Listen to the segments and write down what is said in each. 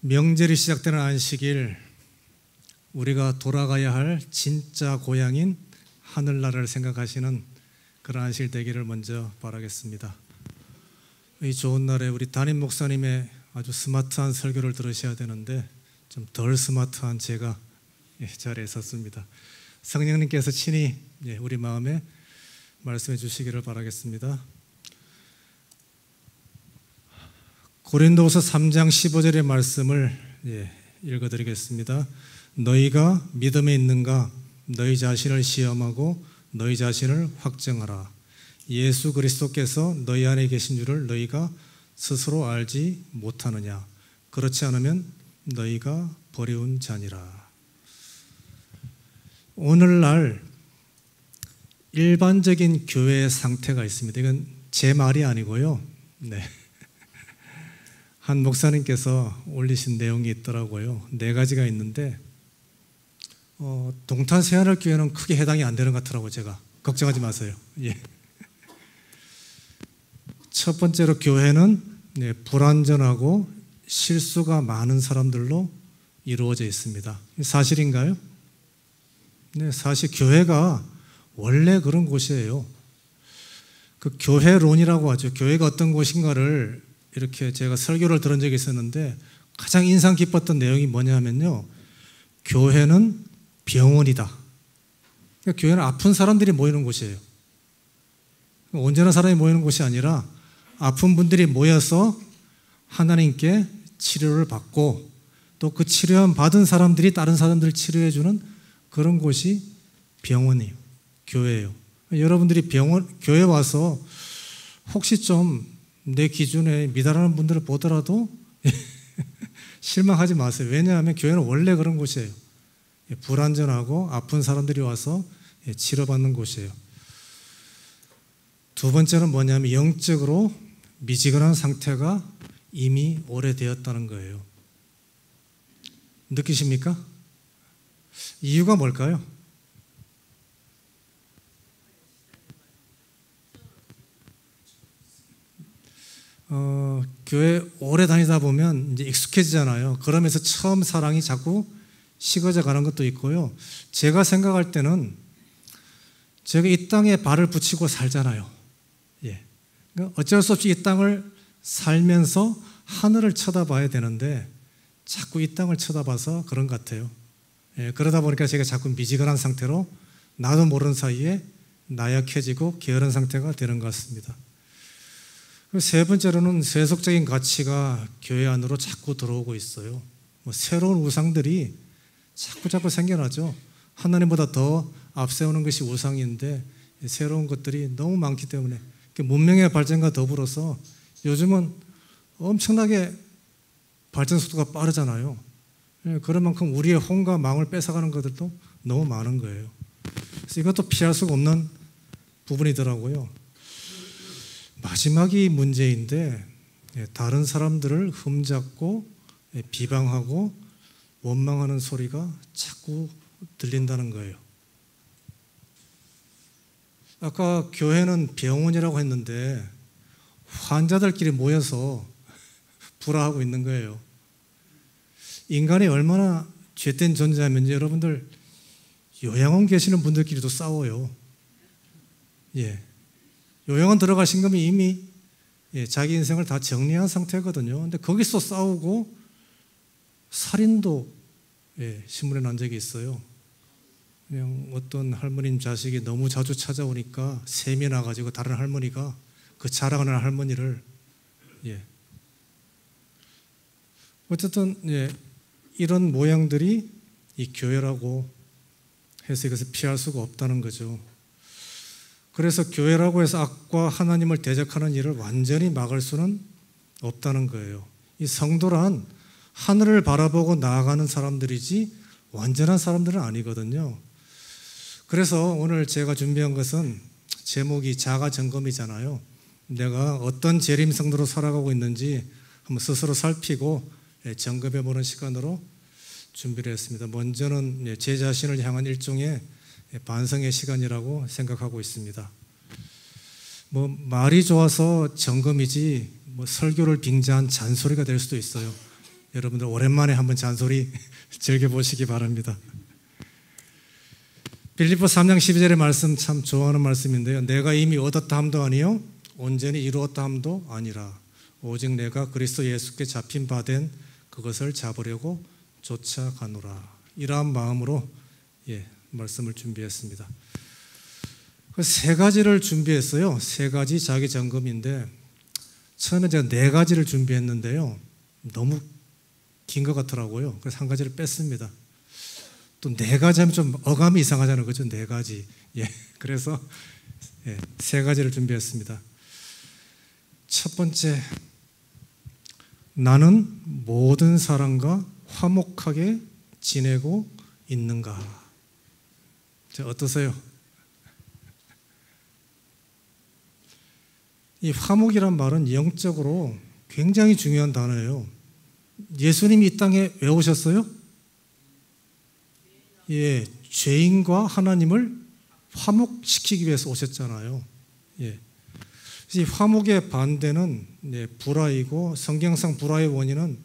명절이 시작되는 안식일, 우리가 돌아가야 할 진짜 고향인 하늘나라를 생각하시는 그런 안식일 되기를 먼저 바라겠습니다. 이 좋은 날에 우리 담임 목사님의 아주 스마트한 설교를 들으셔야 되는데 좀 덜 스마트한 제가 자리에 섰습니다. 성령님께서 친히 우리 마음에 말씀해 주시기를 바라겠습니다. 고린도후서 3장 15절의 말씀을 읽어드리겠습니다. 너희가 믿음에 있는가? 너희 자신을 시험하고 너희 자신을 확정하라. 예수 그리스도께서 너희 안에 계신 줄을 너희가 스스로 알지 못하느냐? 그렇지 않으면 너희가 버려온 자니라. 오늘날 일반적인 교회의 상태가 있습니다. 이건 제 말이 아니고요. 한 목사님께서 올리신 내용이 있더라고요. 4가지가 있는데 동탄 새하늘교회는 크게 해당이 안 되는 것 같더라고요. 제가 걱정하지 마세요. 첫 번째로 교회는 불완전하고 실수가 많은 사람들로 이루어져 있습니다. 사실인가요? 네, 사실 교회가 원래 그런 곳이에요. 그 교회론이라고 하죠. 교회가 어떤 곳인가를 이렇게 제가 설교를 들은 적이 있었는데 가장 인상 깊었던 내용이 뭐냐면요, 교회는 병원이다. 그러니까 교회는 아픈 사람들이 모이는 곳이에요. 온전한 사람이 모이는 곳이 아니라 아픈 분들이 모여서 하나님께 치료를 받고 또 그 치료함 받은 사람들이 다른 사람들을 치료해 주는 그런 곳이 병원이에요. 교회예요. 여러분들이 교회 와서 혹시 좀 내 기준에 미달하는 분들을 보더라도 실망하지 마세요. 왜냐하면 교회는 원래 그런 곳이에요. 불완전하고 아픈 사람들이 와서 치료받는 곳이에요. 두 번째는 뭐냐면 영적으로 미지근한 상태가 이미 오래되었다는 거예요. 느끼십니까? 이유가 뭘까요? 교회 오래 다니다 보면 이제 익숙해지잖아요. 그러면서 처음 사랑이 자꾸 식어져 가는 것도 있고요. 제가 생각할 때는 제가 이 땅에 발을 붙이고 살잖아요. 그러니까 어쩔 수 없이 이 땅을 살면서 하늘을 쳐다봐야 되는데 자꾸 이 땅을 쳐다봐서 그런 것 같아요. 그러다 보니까 제가 자꾸 미지근한 상태로 나도 모르는 사이에 나약해지고 게으른 상태가 되는 것 같습니다. 세 번째로는 세속적인 가치가 교회 안으로 자꾸 들어오고 있어요. 새로운 우상들이 자꾸 생겨나죠. 하나님보다 더 앞세우는 것이 우상인데 새로운 것들이 너무 많기 때문에 문명의 발전과 더불어서 요즘은 엄청나게 발전 속도가 빠르잖아요. 그런 만큼 우리의 혼과 마음을 뺏어가는 것들도 너무 많은 거예요. 그래서 이것도 피할 수가 없는 부분이더라고요. 마지막이 문제인데 다른 사람들을 흠잡고 비방하고 원망하는 소리가 자꾸 들린다는 거예요. 아까 교회는 병원이라고 했는데 환자들끼리 모여서 불화하고 있는 거예요. 인간이 얼마나 죄된 존재하면 여러분들 요양원 계시는 분들끼리도 싸워요. 요양원 들어가신 거면 이미 자기 인생을 다 정리한 상태거든요. 근데 거기서 싸우고 살인도 신문에 난 적이 있어요. 그냥 어떤 할머님 자식이 너무 자주 찾아오니까 셈이 나가지고 다른 할머니가 그 자랑하는 할머니를 어쨌든 이런 모양들이 이 교회라고 해서 이것을 피할 수가 없다는 거죠. 그래서 교회라고 해서 악과 하나님을 대적하는 일을 완전히 막을 수는 없다는 거예요. 이 성도란 하늘을 바라보고 나아가는 사람들이지 완전한 사람들은 아니거든요. 그래서 오늘 제가 준비한 것은 제목이 자가 점검이잖아요. 내가 어떤 재림 성도로 살아가고 있는지 한번 스스로 살피고 점검해 보는 시간으로 준비를 했습니다. 먼저는 제 자신을 향한 일종의 반성의 시간이라고 생각하고 있습니다. 말이 좋아서 점검이지 뭐 설교를 빙자한 잔소리가 될 수도 있어요. 여러분들 오랜만에 한번 잔소리 즐겨보시기 바랍니다. 빌립보 3장 12절의 말씀 참 좋아하는 말씀인데요. 내가 이미 얻었다 함도 아니요 온전히 이루었다 함도 아니라 오직 내가 그리스도 예수께 잡힌 바 된 그것을 잡으려고 쫓아가노라. 이러한 마음으로 말씀을 준비했습니다. 세 가지를 준비했어요. 세 가지 자기 점검인데 처음에 제가 네 가지를 준비했는데요. 너무 긴 것 같더라고요. 그래서 한 가지를 뺐습니다. 또 네 가지 하면 좀 어감이 이상하잖아요. 그죠? 네 가지. 그래서 세 가지를 준비했습니다. 첫 번째, 나는 모든 사람과 화목하게 지내고 있는가? 자, 어떠세요? 이 화목이란 말은 영적으로 굉장히 중요한 단어예요. 예수님이 이 땅에 왜 오셨어요? 죄인과 하나님을 화목시키기 위해서 오셨잖아요. 이 화목의 반대는 불화이고 성경상 불화의 원인은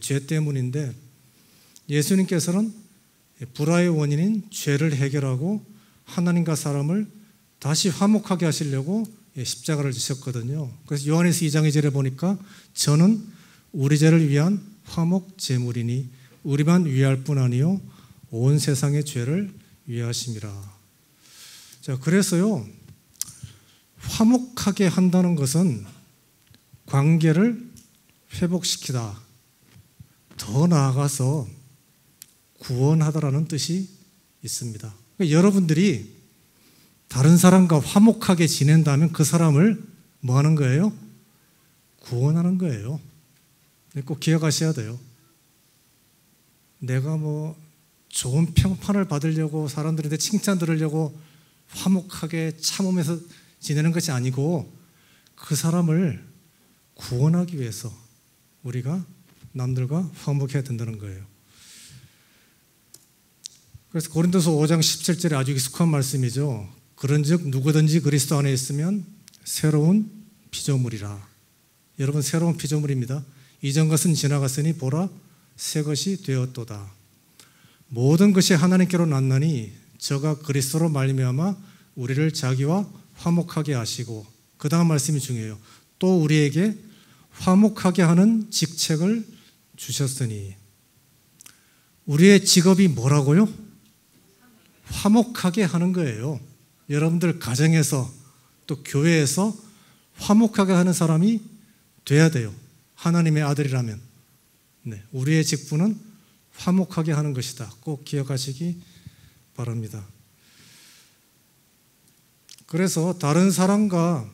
죄 때문인데 예수님께서는 불화의 원인인 죄를 해결하고 하나님과 사람을 다시 화목하게 하시려고 십자가를 지셨거든요. 그래서 요한에서 2장 2절에 보니까 저는 우리 죄를 위한 화목 제물이니 우리만 위할 뿐 아니요 온 세상의 죄를 위하심이라. 자, 그래서요 화목하게 한다는 것은 관계를 회복시키다, 더 나아가서 구원하다라는 뜻이 있습니다. 그러니까 여러분들이 다른 사람과 화목하게 지낸다면 그 사람을 뭐 하는 거예요? 구원하는 거예요. 꼭 기억하셔야 돼요. 내가 뭐 좋은 평판을 받으려고 사람들한테 칭찬 들으려고 화목하게 참으면서 지내는 것이 아니고 그 사람을 구원하기 위해서 우리가 남들과 화목해야 된다는 거예요. 그래서 고린도서 5장 17절에 아주 익숙한 말씀이죠. 그런즉 누구든지 그리스도 안에 있으면 새로운 피조물이라. 여러분 새로운 피조물입니다. 이전 것은 지나갔으니 보라 새 것이 되었도다. 모든 것이 하나님께로 났나니 저가 그리스도로 말미암아 우리를 자기와 화목하게 하시고, 그 다음 말씀이 중요해요. 또 우리에게 화목하게 하는 직책을 주셨으니. 우리의 직업이 뭐라고요? 화목하게 하는 거예요. 여러분들 가정에서 또 교회에서 화목하게 하는 사람이 돼야 돼요. 하나님의 아들이라면. 우리의 직분은 화목하게 하는 것이다. 꼭 기억하시기 바랍니다. 그래서 다른 사람과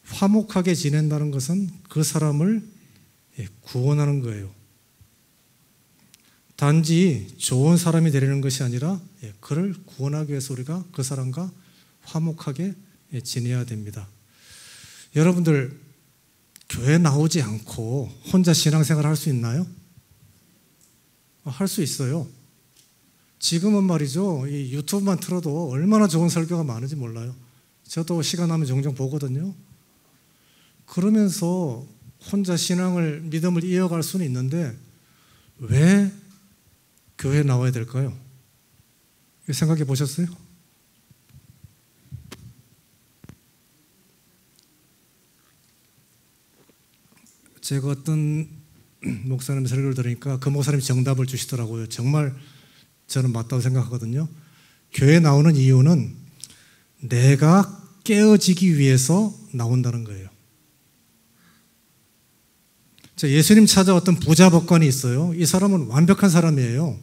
화목하게 지낸다는 것은 그 사람을 구원하는 거예요. 단지 좋은 사람이 되려는 것이 아니라 그를 구원하기 위해서 우리가 그 사람과 화목하게 지내야 됩니다. 여러분들 교회 나오지 않고 혼자 신앙생활 할 수 있나요? 할 수 있어요. 지금은 말이죠. 이 유튜브만 틀어도 얼마나 좋은 설교가 많은지 몰라요. 저도 시간 나면 종종 보거든요. 그러면서 혼자 신앙을, 믿음을 이어갈 수는 있는데 왜 교회에 나와야 될까요? 생각해 보셨어요? 제가 어떤 목사님 설교를 들으니까 그 목사님이 정답을 주시더라고요. 정말 저는 맞다고 생각하거든요. 교회에 나오는 이유는 내가 깨어지기 위해서 나온다는 거예요. 예수님 찾아왔던 부자 법관이 있어요. 이 사람은 완벽한 사람이에요.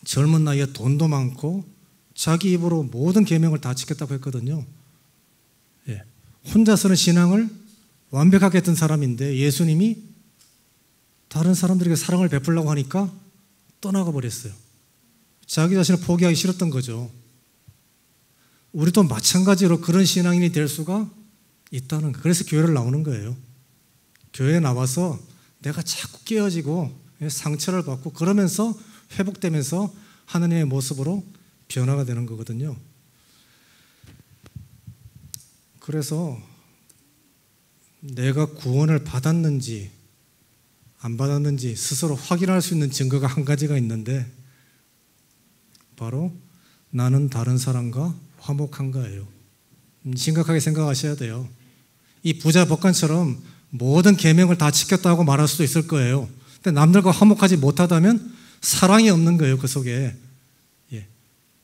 젊은 나이에 돈도 많고 자기 입으로 모든 계명을 다 지켰다고 했거든요. 혼자서는 신앙을 완벽하게 했던 사람인데 예수님이 다른 사람들에게 사랑을 베풀려고 하니까 떠나가 버렸어요. 자기 자신을 포기하기 싫었던 거죠. 우리도 마찬가지로 그런 신앙인이 될 수가 있다는 거예요. 그래서 교회를 나오는 거예요. 교회에 나와서 내가 자꾸 깨어지고 상처를 받고 그러면서 회복되면서 하나님의 모습으로 변화가 되는 거거든요. 그래서 내가 구원을 받았는지 안 받았는지 스스로 확인할 수 있는 증거가 한 가지가 있는데 바로 나는 다른 사람과 화목한가예요. 심각하게 생각하셔야 돼요. 이 부자 법관처럼 모든 계명을 다 지켰다고 말할 수도 있을 거예요. 근데 남들과 화목하지 못하다면 사랑이 없는 거예요. 그 속에.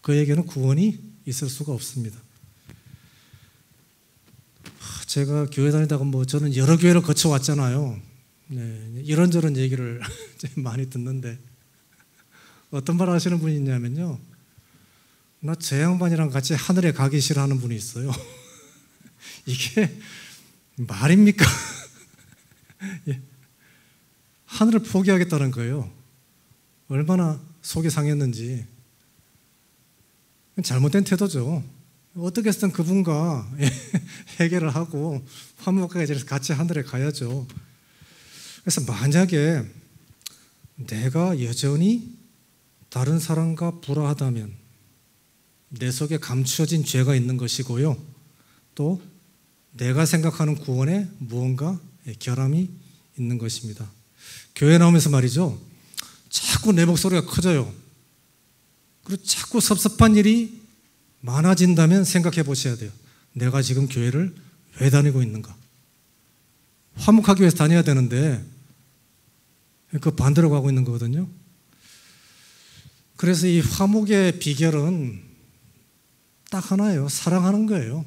그에게는 구원이 있을 수가 없습니다. 제가 교회 다니다가 저는 여러 교회를 거쳐왔잖아요. 이런저런 얘기를 많이 듣는데 어떤 말 하시는 분이 있냐면요. 나 저 양반이랑 같이 하늘에 가기 싫어하는 분이 있어요. 이게 말입니까? 하늘을 포기하겠다는 거예요. 얼마나 속이 상했는지. 잘못된 태도죠. 어떻게 해서든 그분과 해결을 하고 화목하게 같이 하늘에 가야죠. 그래서 만약에 내가 여전히 다른 사람과 불화하다면 내 속에 감추어진 죄가 있는 것이고요. 또 내가 생각하는 구원에 무언가 결함이 있는 것입니다. 교회 나오면서 말이죠. 자꾸 내 목소리가 커져요. 그리고 자꾸 섭섭한 일이 많아진다면 생각해 보셔야 돼요. 내가 지금 교회를 왜 다니고 있는가? 화목하기 위해서 다녀야 되는데 그 반대로 가고 있는 거거든요. 그래서 이 화목의 비결은 딱 하나예요. 사랑하는 거예요.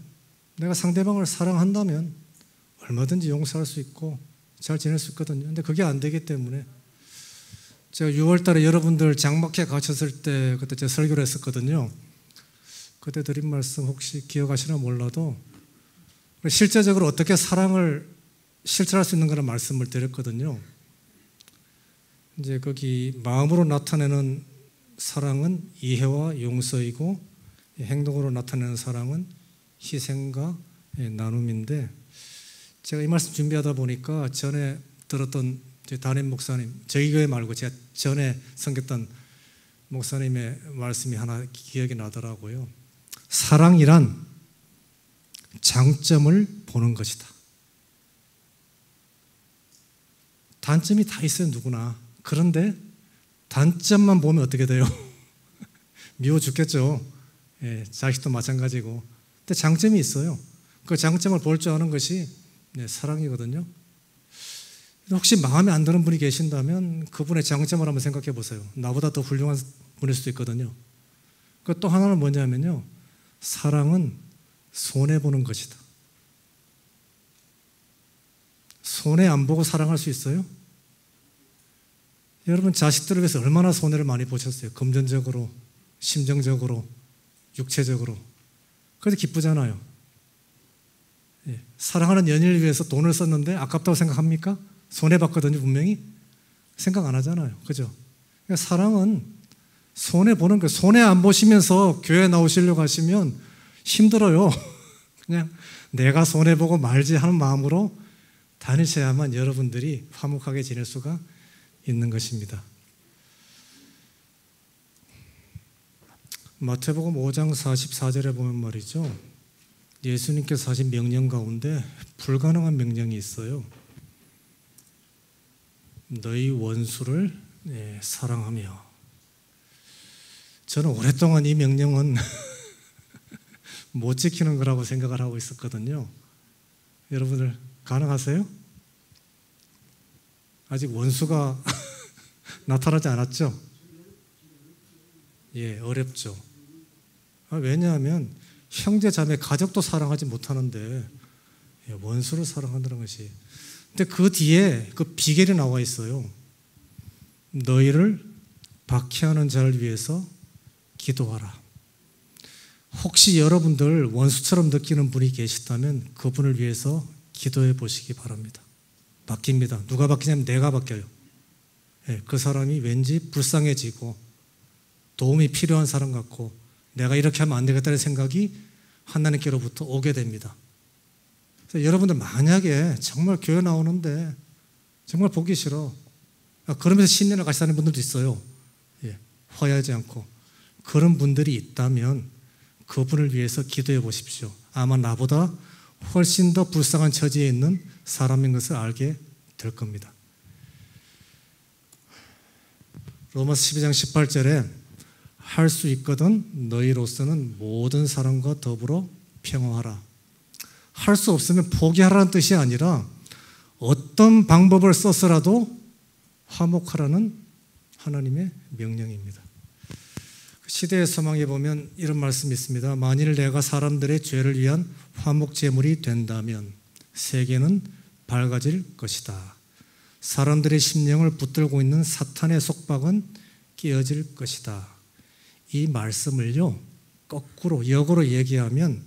내가 상대방을 사랑한다면 얼마든지 용서할 수 있고 잘 지낼 수 있거든요. 근데 그게 안 되기 때문에 제가 6월 달에 여러분들 장막회 가셨을 때 그때 제가 설교를 했었거든요. 그때 드린 말씀 혹시 기억하시나 몰라도 실제적으로 어떻게 사랑을 실천할 수 있는가를 말씀을 드렸거든요. 이제 거기 마음으로 나타내는 사랑은 이해와 용서이고 행동으로 나타내는 사랑은 희생과 나눔인데 제가 이 말씀 준비하다 보니까 전에 들었던 담임 목사님, 저희 교회 말고 제가 전에 섬겼던 목사님의 말씀이 하나 기억이 나더라고요. 사랑이란 장점을 보는 것이다. 단점이 다 있어요, 누구나. 그런데 단점만 보면 어떻게 돼요? 미워 죽겠죠. 자식도 마찬가지고. 근데 장점이 있어요. 그 장점을 볼 줄 아는 것이 사랑이거든요. 혹시 마음에 안 드는 분이 계신다면 그분의 장점을 한번 생각해 보세요. 나보다 더 훌륭한 분일 수도 있거든요. 또 하나는 뭐냐면요. 사랑은 손해보는 것이다. 손해 안 보고 사랑할 수 있어요? 여러분 자식들을 위해서 얼마나 손해를 많이 보셨어요? 금전적으로, 심정적으로, 육체적으로. 그래도 기쁘잖아요. 사랑하는 연인을 위해서 돈을 썼는데 아깝다고 생각합니까? 손해봤거든요, 분명히. 생각 안 하잖아요. 그죠? 그러니까 사랑은 손해보는 거예요. 손해 안 보시면서 교회 나오시려고 하시면 힘들어요. 그냥 내가 손해보고 말지 하는 마음으로 다니셔야만 여러분들이 화목하게 지낼 수가 있는 것입니다. 마태복음 5장 44절에 보면 말이죠. 예수님께서 하신 명령 가운데 불가능한 명령이 있어요. 너희 원수를 사랑하며. 저는 오랫동안 이 명령은 못 지키는 거라고 생각을 하고 있었거든요. 여러분들 가능하세요? 아직 원수가 나타나지 않았죠? 어렵죠. 왜냐하면 형제 자매 가족도 사랑하지 못하는데 원수를 사랑한다는 것이. 근데 그 뒤에 그 비결이 나와 있어요. 너희를 박해하는 자를 위해서 기도하라. 혹시 여러분들 원수처럼 느끼는 분이 계시다면 그분을 위해서 기도해 보시기 바랍니다. 바뀝니다. 누가 바뀌냐면 내가 바뀌어요. 그 사람이 왠지 불쌍해지고 도움이 필요한 사람 같고 내가 이렇게 하면 안 되겠다는 생각이 하나님께로부터 오게 됩니다. 그래서 여러분들 만약에 정말 교회 나오는데 정말 보기 싫어. 그러면서 신년을 같이 사는 분들도 있어요. 화해하지 않고. 그런 분들이 있다면 그분을 위해서 기도해 보십시오. 아마 나보다 훨씬 더 불쌍한 처지에 있는 사람인 것을 알게 될 겁니다. 로마서 12장 18절에 할 수 있거든 너희로서는 모든 사람과 더불어 평화하라. 할 수 없으면 포기하라는 뜻이 아니라 어떤 방법을 써서라도 화목하라는 하나님의 명령입니다. 시대의 소망에 보면 이런 말씀이 있습니다. 만일 내가 사람들의 죄를 위한 화목 제물이 된다면 세계는 밝아질 것이다. 사람들의 심령을 붙들고 있는 사탄의 속박은 깨어질 것이다. 이 말씀을요, 거꾸로 역으로 얘기하면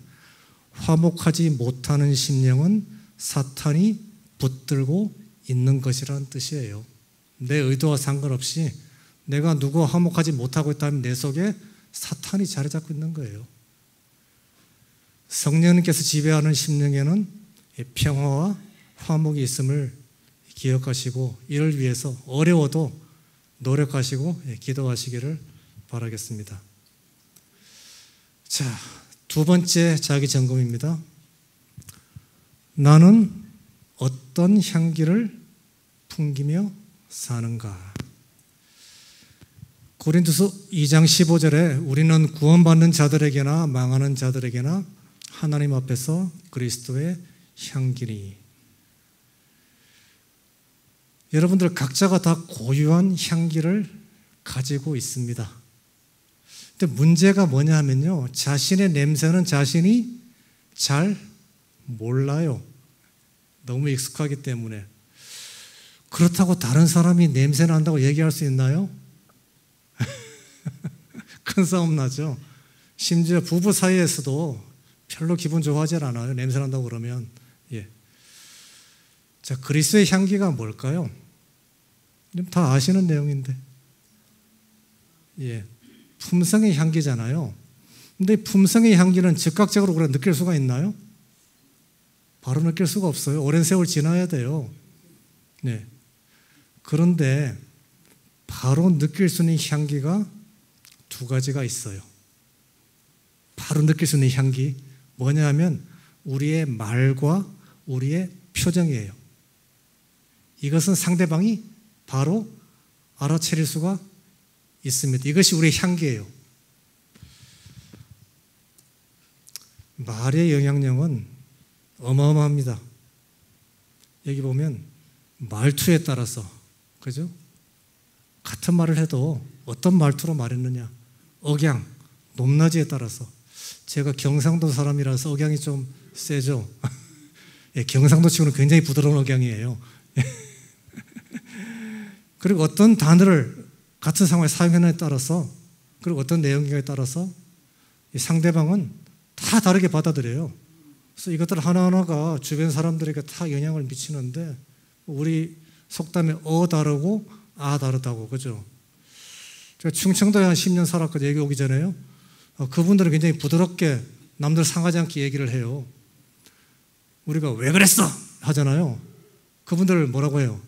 화목하지 못하는 심령은 사탄이 붙들고 있는 것이라는 뜻이에요. 내 의도와 상관없이 내가 누구와 화목하지 못하고 있다면 내 속에 사탄이 자리 잡고 있는 거예요. 성령님께서 지배하는 심령에는 평화와 화목이 있음을 기억하시고 이를 위해서 어려워도 노력하시고 기도하시기를 바라겠습니다. 자, 두 번째 자기 점검입니다. 나는 어떤 향기를 풍기며 사는가? 고린도서 2장 15절에 우리는 구원받는 자들에게나 망하는 자들에게나 하나님 앞에서 그리스도의 향기니. 여러분들 각자가 다 고유한 향기를 가지고 있습니다. 근데 문제가 뭐냐 하면요, 자신의 냄새는 자신이 잘 몰라요. 너무 익숙하기 때문에. 그렇다고 다른 사람이 냄새 난다고 얘기할 수 있나요? 큰 싸움 나죠. 심지어 부부 사이에서도 별로 기분 좋아하지 않아요. 냄새 난다고 그러면. 예. 자, 그리스도의 향기가 뭘까요? 다 아시는 내용인데. 예. 품성의 향기잖아요. 근데 품성의 향기는 즉각적으로 우리가 느낄 수가 있나요? 바로 느낄 수가 없어요. 오랜 세월 지나야 돼요. 네. 그런데 바로 느낄 수 있는 향기가 두 가지가 있어요. 바로 느낄 수 있는 향기. 뭐냐 하면 우리의 말과 우리의 표정이에요. 이것은 상대방이 바로 알아차릴 수가 있습니다. 이것이 우리의 향기예요. 말의 영향력은 어마어마합니다. 여기 보면 말투에 따라서, 그죠? 같은 말을 해도 어떤 말투로 말했느냐, 억양, 높낮이에 따라서. 제가 경상도 사람이라서 억양이 좀 세죠. 예, 경상도 치고는 굉장히 부드러운 억양이에요. 그리고 어떤 단어를 같은 상황에 사용하느냐에 따라서, 그리고 어떤 내용에 따라서 상대방은 다 다르게 받아들여요. 그래서 이것들 하나하나가 주변 사람들에게 다 영향을 미치는데, 우리 속담에 다르고 다르다고, 그죠? 제가 충청도에 한 10년 살았거든요. 여기 오기 전에요. 그분들은 굉장히 부드럽게 남들 상하지 않게 얘기를 해요. 우리가 왜 그랬어? 하잖아요. 그분들 뭐라고 해요?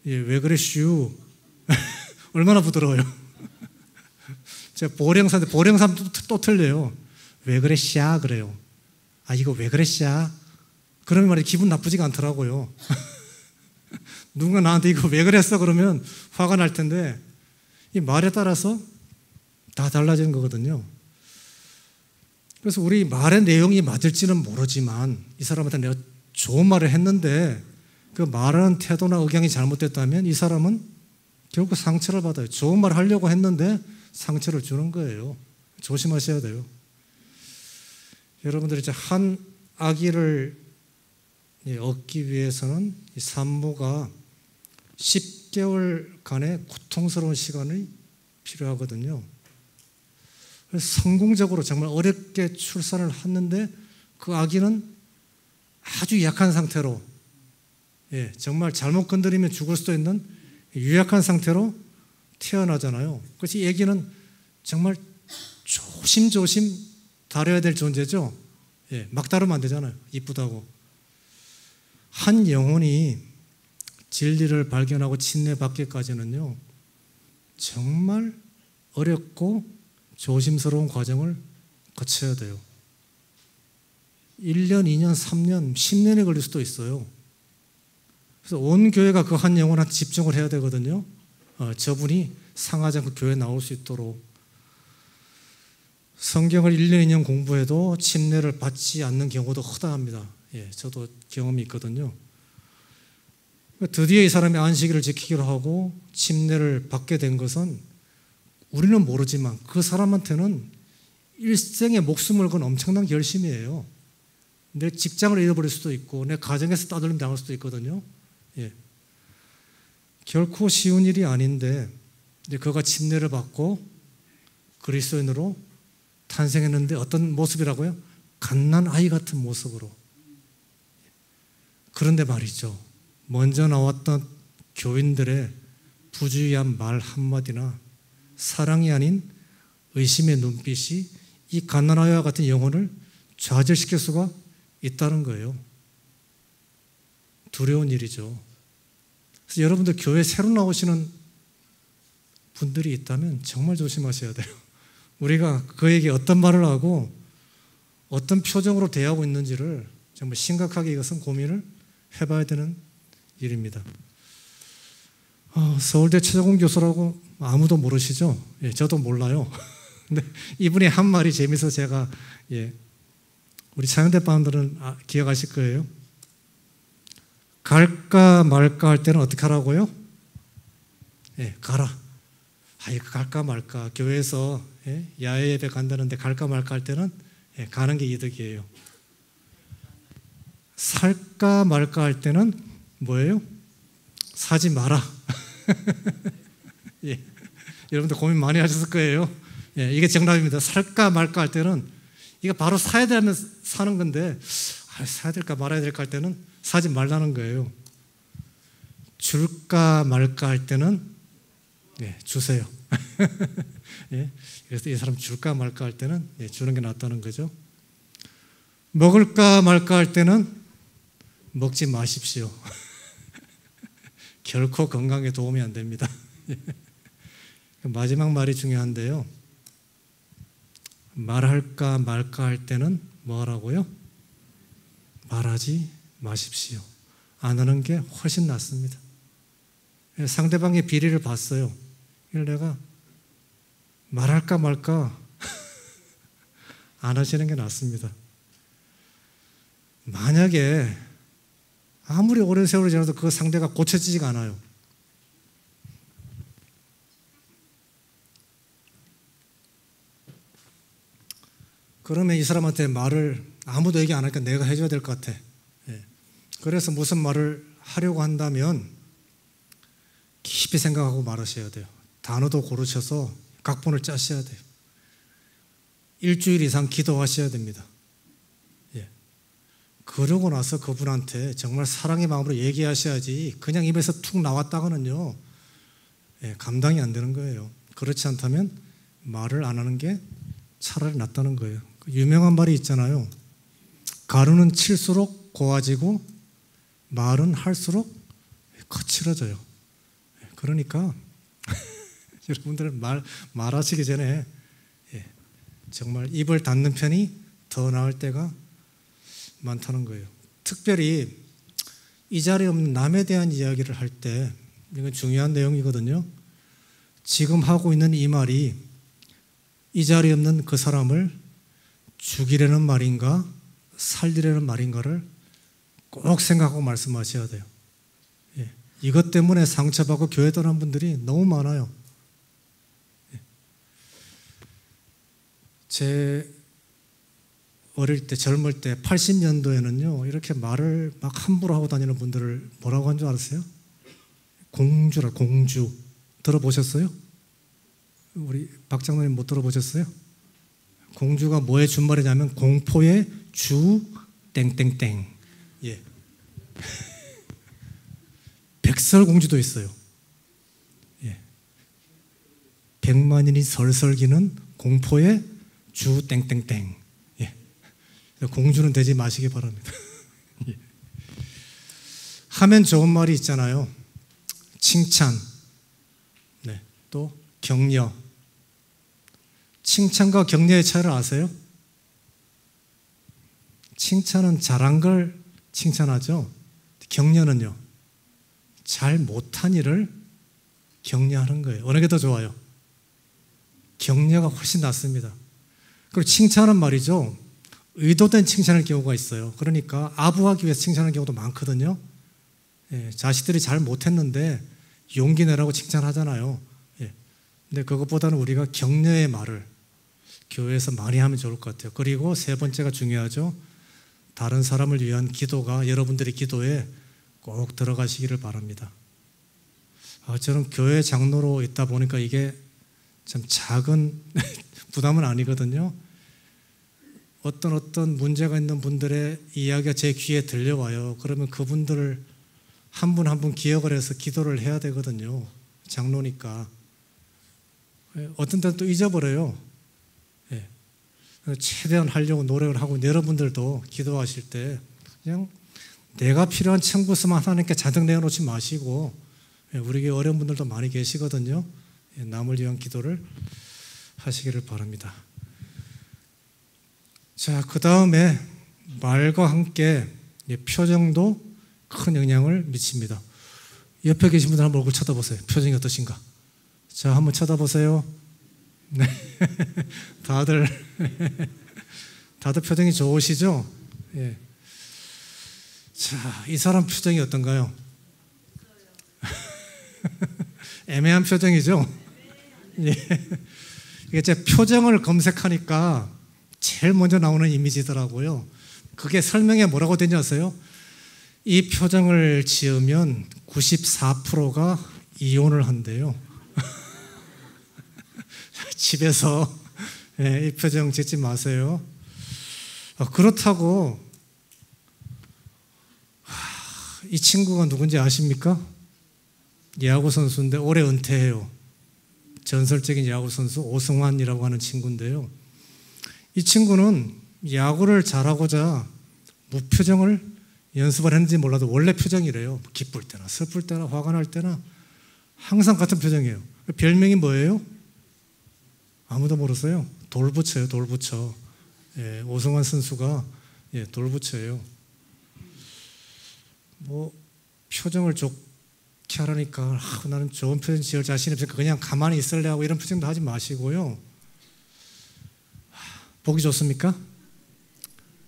예, 왜 그랬슈? 얼마나 부드러워요. 제가 보령사인데 보령사도 또 틀려요. 왜 그랬샤? 그래요. 이거 왜 그랬샤? 그러면 말이야 기분 나쁘지가 않더라고요. 누군가 나한테 이거 왜 그랬어? 그러면 화가 날 텐데 이 말에 따라서 다 달라지는 거거든요. 그래서 우리 말의 내용이 맞을지는 모르지만 이 사람한테 내가 좋은 말을 했는데 그 말하는 태도나 억양이 잘못됐다면 이 사람은 결국 상처를 받아요. 좋은 말 하려고 했는데 상처를 주는 거예요. 조심하셔야 돼요. 여러분들이 이제 한 아기를 얻기 위해서는 이 산모가 10개월간의 고통스러운 시간이 필요하거든요. 그래서 성공적으로 정말 어렵게 출산을 했는데 그 아기는 아주 약한 상태로, 정말 잘못 건드리면 죽을 수도 있는 유약한 상태로 태어나잖아요. 그래서 이 아기는 정말 조심조심 다뤄야 될 존재죠. 막 다루면 안 되잖아요. 이쁘다고. 한 영혼이 진리를 발견하고 침례받기까지는요, 정말 어렵고 조심스러운 과정을 거쳐야 돼요. 1년, 2년, 3년, 10년이 걸릴 수도 있어요. 그래서 온 교회가 그 한 영혼한테 집중을 해야 되거든요. 저분이 상하지 않고 교회에 나올 수 있도록. 성경을 1년, 2년 공부해도 침례를 받지 않는 경우도 허다합니다. 예, 저도 경험이 있거든요. 드디어 이 사람이 안식일을 지키기로 하고 침례를 받게 된 것은 우리는 모르지만 그 사람한테는 일생의 목숨을 건 엄청난 결심이에요. 내 직장을 잃어버릴 수도 있고 내 가정에서 따돌림 당할 수도 있거든요. 예. 결코 쉬운 일이 아닌데 이제 그가 침례를 받고 그리스도인으로 탄생했는데 어떤 모습이라고요? 갓난아이 같은 모습으로. 그런데 말이죠. 먼저 나왔던 교인들의 부주의한 말 한마디나 사랑이 아닌 의심의 눈빛이 이 갓난아이와 같은 영혼을 좌절시킬 수가 있다는 거예요. 두려운 일이죠. 그래서 여러분들 교회 새로 나오시는 분들이 있다면 정말 조심하셔야 돼요. 우리가 그에게 어떤 말을 하고 어떤 표정으로 대하고 있는지를 정말 심각하게 이것은 고민을 해봐야 되는 일입니다. 서울대 최정훈 교수라고 아무도 모르시죠? 예, 저도 몰라요. 근데 이분이 한 말이 재미있어서 제가 우리 차영대 반들은 기억하실 거예요. 갈까 말까 할 때는 어떻게 하라고요? 예, 가라. 이거 갈까 말까. 교회에서 야외 예배 간다는데 갈까 말까 할 때는 가는 게 이득이에요. 살까 말까 할 때는 뭐예요? 사지 마라. 예. 여러분들 고민 많이 하셨을 거예요. 예, 이게 정답입니다. 살까 말까 할 때는 이거 바로 사야 되면 사는 건데 사야 될까 말아야 될까 할 때는 사지 말라는 거예요. 줄까 말까 할 때는 주세요. 예, 그래서 이 사람 줄까 말까 할 때는 주는 게 낫다는 거죠. 먹을까 말까 할 때는 먹지 마십시오. 결코 건강에 도움이 안 됩니다. 마지막 말이 중요한데요. 말할까 말까 할 때는 뭐 하라고요? 말하지 마십시오. 안 하는 게 훨씬 낫습니다. 상대방의 비리를 봤어요. 내가 말할까 말까 안 하시는 게 낫습니다. 만약에 아무리 오랜 세월이 지나도 그 상대가 고쳐지지가 않아요. 그러면 이 사람한테 말을 아무도 얘기 안 하니까 내가 해줘야 될 것 같아. 그래서 무슨 말을 하려고 한다면 깊이 생각하고 말하셔야 돼요. 단어도 고르셔서 각본을 짜셔야 돼요. 일주일 이상 기도하셔야 됩니다. 그러고 나서 그분한테 정말 사랑의 마음으로 얘기하셔야지 그냥 입에서 툭 나왔다가는요 감당이 안 되는 거예요. 그렇지 않다면 말을 안 하는 게 차라리 낫다는 거예요. 유명한 말이 있잖아요. 가루는 칠수록 고와지고 말은 할수록 거칠어져요. 그러니까 여러분들은 말하시기 전에 정말 입을 닫는 편이 더 나을 때가 많다는 거예요. 특별히 이 자리에 없는 남에 대한 이야기를 할 때 이건 중요한 내용이거든요. 지금 하고 있는 이 말이 이 자리에 없는 그 사람을 죽이려는 말인가 살리려는 말인가를 꼭 생각하고 말씀하셔야 돼요. 이것 때문에 상처받고 교회 떠난 분들이 너무 많아요. 제 어릴 때 젊을 때 80년도에는요 이렇게 말을 막 함부로 하고 다니는 분들을 뭐라고 한 줄 알았어요? 공주라. 공주 들어보셨어요? 우리 박 장로님 못 들어보셨어요? 공주가 뭐의 준말이냐면 공포의 주 땡땡땡. 예. 백설공주도 있어요. 예. 백만인이 설설기는 공포의 주 땡땡땡. 공주는 되지 마시기 바랍니다. 하면 좋은 말이 있잖아요. 칭찬, 또 격려. 칭찬과 격려의 차이를 아세요? 칭찬은 잘한 걸 칭찬하죠. 격려는요, 잘 못한 일을 격려하는 거예요. 어느 게 더 좋아요? 격려가 훨씬 낫습니다. 그리고 칭찬은 말이죠, 의도된 칭찬할 경우가 있어요. 그러니까 아부하기 위해서 칭찬하는 경우도 많거든요. 예, 자식들이 잘 못했는데 용기 내라고 칭찬하잖아요. 예, 근데 그것보다는 우리가 격려의 말을 교회에서 많이 하면 좋을 것 같아요. 그리고 세 번째가 중요하죠. 다른 사람을 위한 기도가 여러분들의 기도에 꼭 들어가시기를 바랍니다. 저는 교회 장로로 있다 보니까 이게 참 작은 부담은 아니거든요. 어떤 문제가 있는 분들의 이야기가 제 귀에 들려와요. 그러면 그분들을 한 분 한 분 기억을 해서 기도를 해야 되거든요. 장로니까. 어떤 때는 또 잊어버려요. 예. 최대한 하려고 노력을 하고, 여러분들도 기도하실 때 그냥 내가 필요한 청구서만 하나님께 잔뜩 내어놓지 마시고, 우리 교회 어려운 분들도 많이 계시거든요. 남을 위한 기도를 하시기를 바랍니다. 자, 그 다음에 말과 함께 표정도 큰 영향을 미칩니다. 옆에 계신 분들 한번 얼굴 쳐다보세요. 표정이 어떠신가? 자, 한번 쳐다보세요. 네. 다들 표정이 좋으시죠? 예. 자, 이 사람 표정이 어떤가요? 애매한 표정이죠? 예. 이게 제 표정을 검색하니까 제일 먼저 나오는 이미지더라고요. 그게 설명에 뭐라고 되는지 아세요? 이 표정을 지으면 94%가 이혼을 한대요. 집에서 이 표정 짓지 마세요. 그렇다고 이 친구가 누군지 아십니까? 야구 선수인데 올해 은퇴해요. 전설적인 야구 선수 오승환이라고 하는 친구인데요. 이 친구는 야구를 잘하고자 무표정을 연습을 했는지 몰라도 원래 표정이래요. 기쁠 때나 슬플 때나 화가 날 때나 항상 같은 표정이에요. 별명이 뭐예요? 아무도 모르세요? 돌부처예요. 돌부처. 예, 오승환 선수가 돌부처예요. 뭐 표정을 좋게 하라니까 나는 좋은 표정 지을 자신이 없으니까 그냥 가만히 있을래 하고 이런 표정도 하지 마시고요. 보기 좋습니까?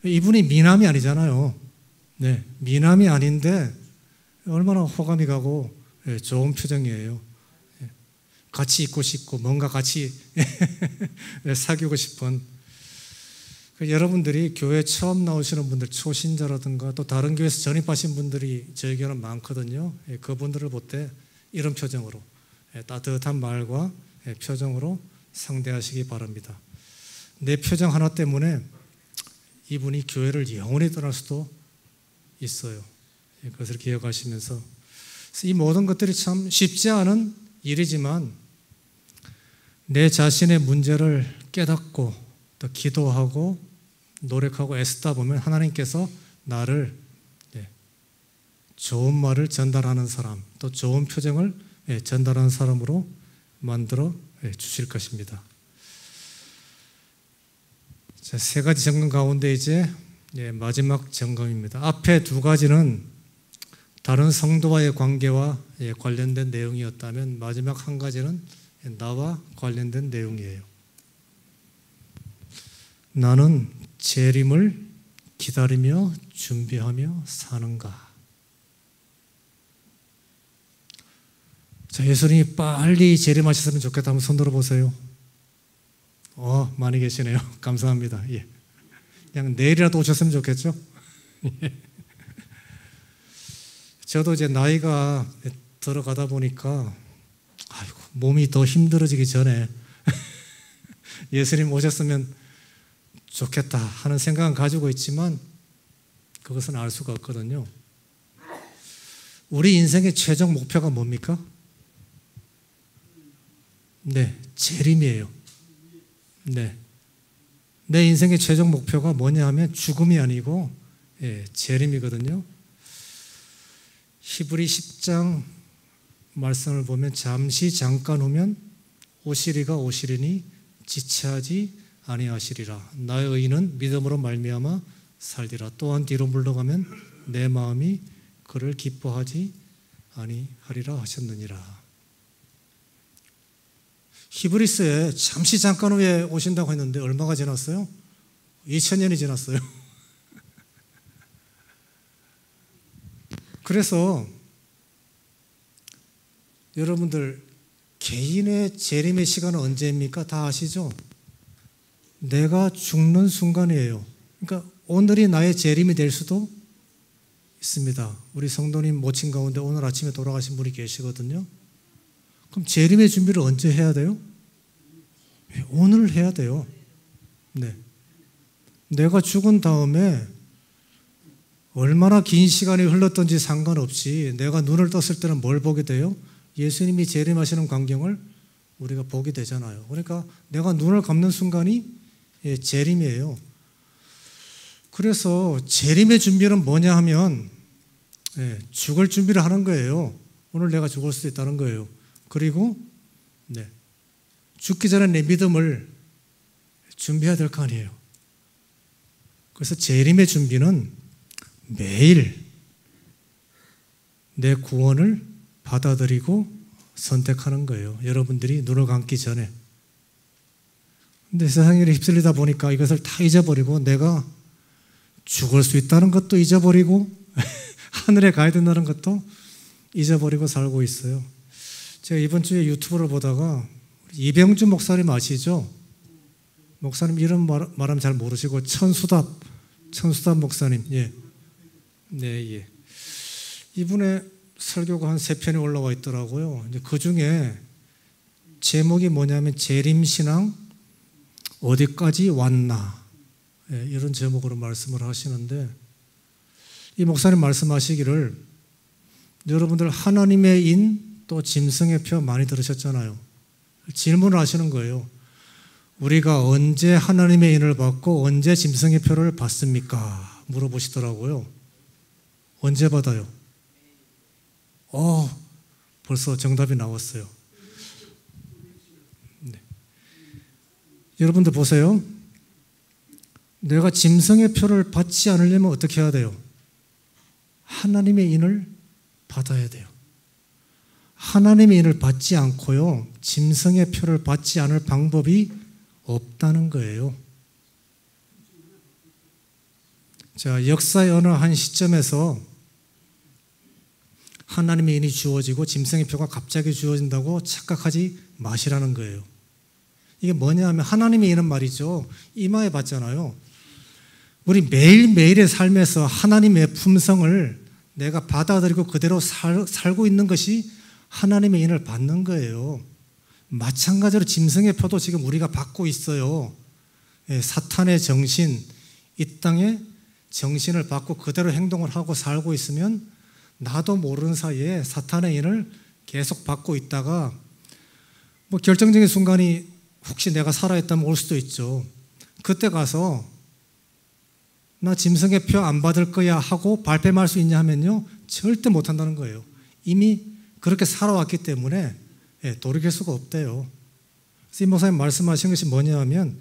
이분이 미남이 아니잖아요. 네, 미남이 아닌데 얼마나 호감이 가고 좋은 표정이에요. 같이 있고 싶고 뭔가 같이 사귀고 싶은. 여러분들이 교회 처음 나오시는 분들, 초신자라든가 또 다른 교회에서 전입하신 분들이 저희 교회는 많거든요. 그분들을 볼 때 이런 표정으로, 따뜻한 말과 표정으로 상대하시기 바랍니다. 내 표정 하나 때문에 이분이 교회를 영원히 떠날 수도 있어요. 그것을 기억하시면서 이 모든 것들이 참 쉽지 않은 일이지만 내 자신의 문제를 깨닫고 또 기도하고 노력하고 애쓰다 보면 하나님께서 나를 좋은 말을 전달하는 사람, 또 좋은 표정을 전달하는 사람으로 만들어 주실 것입니다. 자, 세 가지 점검 가운데 이제 마지막 점검입니다. 앞에 두 가지는 다른 성도와의 관계와 관련된 내용이었다면 마지막 한 가지는 나와 관련된 내용이에요. 나는 재림을 기다리며 준비하며 사는가? 자, 예수님이 빨리 재림하셨으면 좋겠다. 한번 손 들어보세요. 많이 계시네요. 감사합니다. 예. 그냥 내일이라도 오셨으면 좋겠죠? 저도 이제 나이가 들어가다 보니까 몸이 더 힘들어지기 전에 예수님 오셨으면 좋겠다 하는 생각은 가지고 있지만 그것은 알 수가 없거든요. 우리 인생의 최종 목표가 뭡니까? 네, 재림이에요. 네, 내 인생의 최종 목표가 뭐냐 하면 죽음이 아니고 재림이거든요. 히브리 10장 말씀을 보면 잠깐 후면 오시리가 오시리니 지체하지 아니하시리라. 나의 의인은 믿음으로 말미암아 살리라. 또한 뒤로 물러가면 내 마음이 그를 기뻐하지 아니하리라 하셨느니라. 히브리서에 잠깐 후에 오신다고 했는데 얼마가 지났어요? 2000년이 지났어요. 그래서 여러분들 개인의 재림의 시간은 언제입니까? 다 아시죠? 내가 죽는 순간이에요. 그러니까 오늘이 나의 재림이 될 수도 있습니다. 우리 성도님 모친 가운데 오늘 아침에 돌아가신 분이 계시거든요. 그럼 재림의 준비를 언제 해야 돼요? 오늘 해야 돼요. 네. 내가 죽은 다음에 얼마나 긴 시간이 흘렀던지 상관없이 내가 눈을 떴을 때는 뭘 보게 돼요? 예수님이 재림하시는 광경을 우리가 보게 되잖아요. 그러니까 내가 눈을 감는 순간이 재림이에요. 그래서 재림의 준비는 뭐냐 하면 죽을 준비를 하는 거예요. 오늘 내가 죽을 수도 있다는 거예요. 그리고 죽기 전에 내 믿음을 준비해야 될 거 아니에요. 그래서 재림의 준비는 매일 내 구원을 받아들이고 선택하는 거예요. 여러분들이 눈을 감기 전에. 근데 세상에 휩쓸리다 보니까 이것을 다 잊어버리고 내가 죽을 수 있다는 것도 잊어버리고 하늘에 가야 된다는 것도 잊어버리고 살고 있어요. 제가 이번 주에 유튜브를 보다가 이병주 목사님 아시죠? 목사님 이름 말하면 잘 모르시고 천수답 목사님. 예. 네, 예. 이분의 설교가 한 3편이 올라와 있더라고요. 그 중에 제목이 뭐냐면 재림신앙 어디까지 왔나. 예, 이런 제목으로 말씀을 하시는데 이 목사님 말씀하시기를 여러분들 하나님의 인 또 짐승의 표 많이 들으셨잖아요. 질문을 하시는 거예요. 우리가 언제 하나님의 인을 받고 언제 짐승의 표를 받습니까? 물어보시더라고요. 언제 받아요? 벌써 정답이 나왔어요. 네. 여러분들 보세요. 내가 짐승의 표를 받지 않으려면 어떻게 해야 돼요? 하나님의 인을 받아야 돼요. 하나님의 인을 받지 않고요, 짐승의 표를 받지 않을 방법이 없다는 거예요. 자, 역사의 어느 한 시점에서 하나님의 인이 주어지고 짐승의 표가 갑자기 주어진다고 착각하지 마시라는 거예요. 이게 뭐냐 하면 하나님의 인은 말이죠. 임하에 받잖아요. 우리 매일매일의 삶에서 하나님의 품성을 내가 받아들이고 그대로 살고 있는 것이 하나님의 인을 받는 거예요. 마찬가지로 짐승의 표도 지금 우리가 받고 있어요. 사탄의 정신, 이 땅에 정신을 받고 그대로 행동을 하고 살고 있으면 나도 모르는 사이에 사탄의 인을 계속 받고 있다가 결정적인 순간이 혹시 내가 살아있다면 올 수도 있죠. 그때 가서 나 짐승의 표 안 받을 거야 하고 발뺌할 수 있냐 하면요, 절대 못한다는 거예요. 이미 그렇게 살아왔기 때문에 돌이킬 수가 없대요. 그래서 이 목사님 말씀하신 것이 뭐냐 하면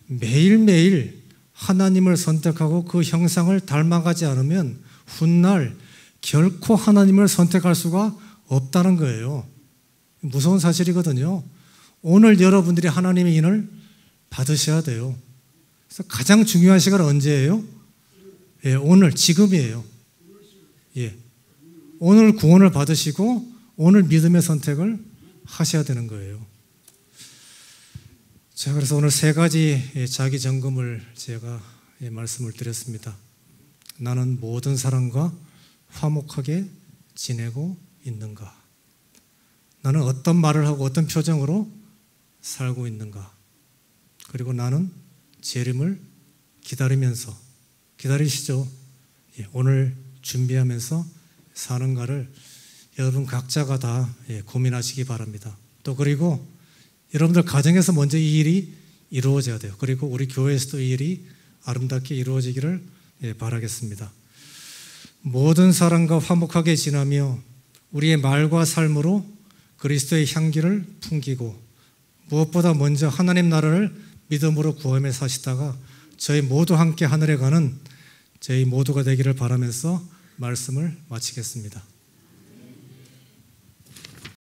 매일매일 하나님을 선택하고 그 형상을 닮아가지 않으면 훗날 결코 하나님을 선택할 수가 없다는 거예요. 무서운 사실이거든요. 오늘 여러분들이 하나님의 인을 받으셔야 돼요. 그래서 가장 중요한 시간은 언제예요? 오늘, 지금이에요. 오늘 구원을 받으시고 오늘 믿음의 선택을 하셔야 되는 거예요. 자, 그래서 오늘 3가지 자기 점검을 제가 말씀을 드렸습니다. 나는 모든 사람과 화목하게 지내고 있는가? 나는 어떤 말을 하고 어떤 표정으로 살고 있는가? 그리고 나는 재림을 기다리면서, 기다리시죠? 오늘 준비하면서 사는가를 여러분 각자가 다 고민하시기 바랍니다. 또 그리고 여러분들 가정에서 먼저 이 일이 이루어져야 돼요. 그리고 우리 교회에서도 이 일이 아름답게 이루어지기를 바라겠습니다. 모든 사람과 화목하게 지나며 우리의 말과 삶으로 그리스도의 향기를 풍기고 무엇보다 먼저 하나님 나라를 믿음으로 구하며 사시다가 저희 모두 함께 하늘에 가는 저희 모두가 되기를 바라면서 말씀을 마치겠습니다.